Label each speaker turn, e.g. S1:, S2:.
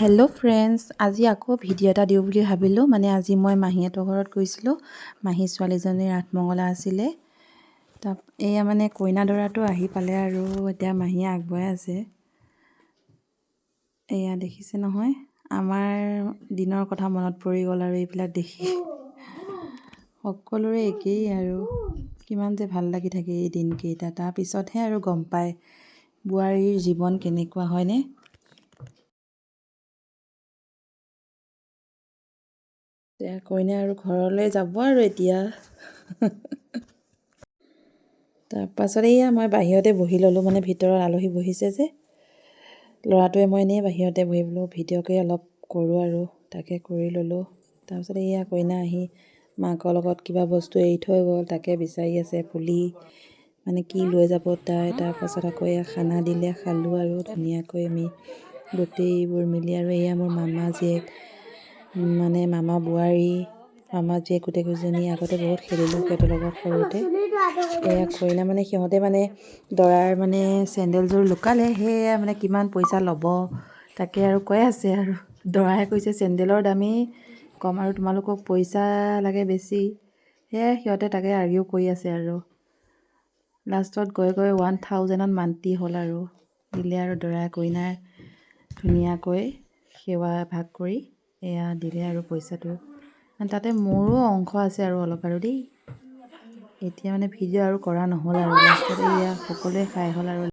S1: Hello' friends, আজি আকৌ video' এটা দিওঁ বুলি ভাবিলোঁ। আজি মই মাহীহঁতৰ ঘৰত গৈছিলোঁ। মাহী ছোৱালীজনীৰ আঠমঙলা আছিলে। এয়া কইনা দৰাটো আহি পালে আৰু এতিয়া মাহীয়ে আগবঢ়াই আছে। এয়া দেখিছে নহয়, আমাৰ দিনৰ কথা মনত পৰি গ'ল আৰু এইবিলাক দেখি। সকলোৰে একেই আৰু কিমান যে ভাল লাগি থাকে এই দিনকেইটা। তাৰপিছতহে আৰু গম পায় বোৱাৰীৰ জীৱন কেনেকুৱা, হয়নে? কইনা আৰু ঘৰলৈ যাব আৰু এতিয়া। তাৰপাছত এয়া মই বাহিৰতে বহি ল'লোঁ, ভিতৰত আলহী বহিছে যে। ল'ৰাটোৱে মই এনেই বাহিৰতে বহি বোলো ভিডিঅ'কে অলপ কৰোঁ আৰু তাকে কৰি ল'লোঁ। তাৰপিছত এয়া কইনা আহি মাকৰ লগত কিবা বস্তু এৰি থৈ গ'ল, তাকে বিচাৰি আছে পুলি, কি লৈ যাব তাই। তাৰপাছত আকৌ এয়া খানা দিলে, খালোঁ আৰু ধুনীয়াকৈ আমি গোটেইবোৰ মিলি। আৰু এয়া মোৰ মামা জীয়েক, মামা বোৱাৰী, মামা জীয়েক গোটেইকেইজনী। আগতে বহুত খেলিলোঁ সিহঁতৰ লগত সৰুতে। এয়া কইনা সিহঁতে দৰাৰ চেণ্ডেলযোৰ লুকালে, সেয়া কিমান পইচা ল'ব তাকে আৰু কৈ আছে। আৰু দৰাই কৈছে চেণ্ডেলৰ দামেই কম আৰু তোমালোকক পইচা লাগে বেছি। সেয়াই সিহঁতে তাকে আৰ্গিউ কৰি আছে আৰু লাষ্টত গৈ 1000ত মান্তি হ'ল আৰু দিলে। আৰু দৰাই কইনাৰ ধুনীয়াকৈ সেৱা ভাগ কৰি এয়া দিলে আৰু পইচাটো। তাতে মোৰো অংশ আছে আৰু অলপ আৰু দেই। এতিয়া ভিডিঅ' আৰু কৰা নহ'ল আৰু লাষ্টত এয়া সকলোৱে খাই হ'ল আৰু